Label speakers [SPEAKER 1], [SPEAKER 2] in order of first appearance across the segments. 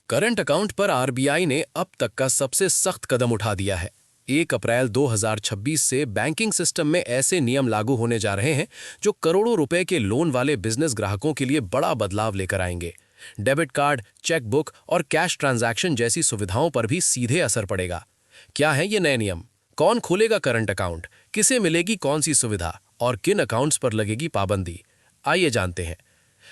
[SPEAKER 1] Current account पर RBI ने अब तक का सबसे सख्त कदम उठा दिया है। 1 अप्रैल 2026 से बैंकिंग सिस्टम में ऐसे नियम लागू होने जा रहे हैं जो करोड़ों रुपए के लोन वाले बिजनेस ग्राहकों के लिए बड़ा बदलाव लेकर आएंगे। डेबिट कार्ड, चेकबुक और कैश ट्रांजैक्शन जैसी सुविधाओं पर भी सीधे असर पड़ेगा। क्या है ये नए नियम? कौन खोलेगा करंट अकाउंट? किसे मिलेगी कौन सी सुविधा और किन अकाउंट्स पर लगेगी पाबंदी? आइए जानते हैं।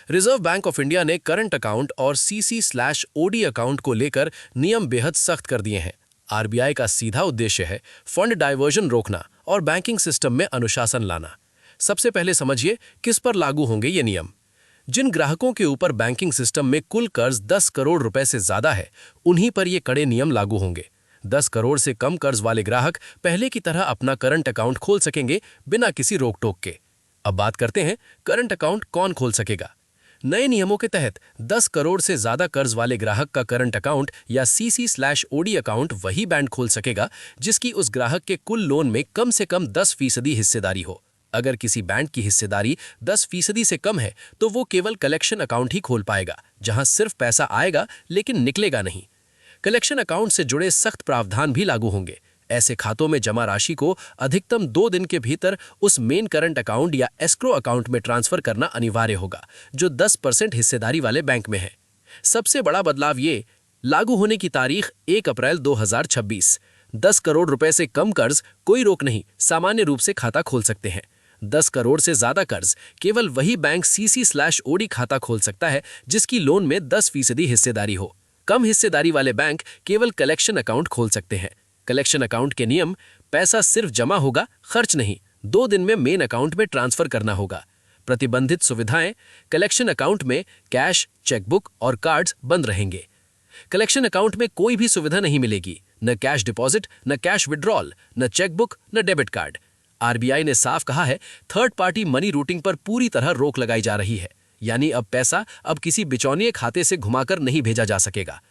[SPEAKER 1] रिजर्व बैंक ऑफ इंडिया ने करंट अकाउंट और CC/OD अकाउंट को लेकर नियम बेहद सख्त कर दिए हैं। आरबीआई का सीधा उद्देश्य है फंड डाइवर्जन रोकना और बैंकिंग सिस्टम में अनुशासन लाना। सबसे पहले समझिए किस पर लागू होंगे ये नियम। जिन ग्राहकों के ऊपर बैंकिंग सिस्टम में कुल कर्ज 10 करोड़ रुपए से ज्यादा है, उन्हीं पर ये कड़े नियम लागू होंगे। 10 करोड़ से कम कर्ज वाले ग्राहक पहले की तरह अपना करंट अकाउंट खोल सकेंगे बिना किसी रोक टोक के। अब बात करते हैं करंट अकाउंट कौन खोल सकेगा। नए नियमों के तहत 10 करोड़ से ज्यादा कर्ज वाले ग्राहक का करंट अकाउंट या CC/OD अकाउंट वही बैंक खोल सकेगा जिसकी उस ग्राहक के कुल लोन में कम से कम 10% हिस्सेदारी हो। अगर किसी बैंक की हिस्सेदारी 10% से कम है तो वो केवल कलेक्शन अकाउंट ही खोल पाएगा, जहां सिर्फ पैसा आएगा लेकिन निकलेगा नहीं। कलेक्शन अकाउंट से जुड़े सख्त प्रावधान भी लागू होंगे। ऐसे खातों में जमा राशि को अधिकतम 2 दिन के भीतर उस मेन करंट अकाउंट या एस्क्रो अकाउंट में ट्रांसफर करना अनिवार्य होगा, जो 10% हिस्सेदारी वाले बैंक में है। सबसे बड़ा बदलाव ये, लागू होने की तारीख 1 अप्रैल 2026। 10 करोड़ रुपए से कम कर्ज कोई रोक नहीं, सामान्य रूप से खाता खोल सकते हैं। 10 करोड़ से ज्यादा कर्ज केवल वही बैंक CC/OD खाता खोल सकता है जिसकी लोन में 10% हिस्सेदारी हो। कम हिस्सेदारी वाले बैंक केवल कलेक्शन अकाउंट खोल सकते हैं। कलेक्शन अकाउंट के नियम, पैसा सिर्फ जमा होगा, खर्च नहीं। 2 दिन में मेन अकाउंट में ट्रांसफर करना होगा। प्रतिबंधित सुविधाएं, कलेक्शन अकाउंट में कैश, चेकबुक और कार्ड्स बंद रहेंगे। कलेक्शन अकाउंट में कोई भी सुविधा नहीं मिलेगी, न कैश डिपॉजिट, न कैश विड्रॉल, न चेकबुक, न डेबिट कार्ड। आरबीआई ने साफ कहा है, थर्ड पार्टी मनी रूटिंग पर पूरी तरह रोक लगाई जा रही है, यानी अब पैसा अब किसी बिचौनिए खाते से घुमाकर नहीं भेजा जा सकेगा।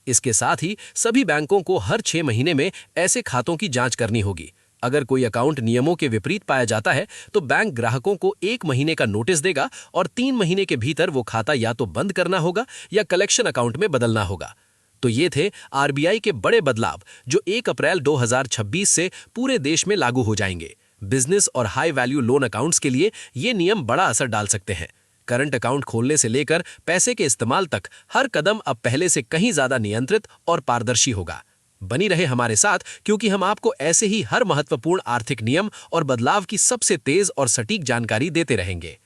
[SPEAKER 1] इसके साथ ही सभी बैंकों को हर 6 महीने में ऐसे खातों की जांच करनी होगी। अगर कोई अकाउंट नियमों के विपरीत पाया जाता है तो बैंक ग्राहकों को 1 महीने का नोटिस देगा और 3 महीने के भीतर वो खाता या तो बंद करना होगा या कलेक्शन अकाउंट में बदलना होगा। तो ये थे आरबीआई के बड़े बदलाव जो 1 अप्रैल 2026 से पूरे देश में लागू हो जाएंगे। बिजनेस और हाई वैल्यू लोन अकाउंट्स के लिए ये नियम बड़ा असर डाल सकते हैं। करंट अकाउंट खोलने से लेकर पैसे के इस्तेमाल तक हर कदम अब पहले से कहीं ज्यादा नियंत्रित और पारदर्शी होगा। बनी रहे हमारे साथ, क्योंकि हम आपको ऐसे ही हर महत्वपूर्ण आर्थिक नियम और बदलाव की सबसे तेज और सटीक जानकारी देते रहेंगे।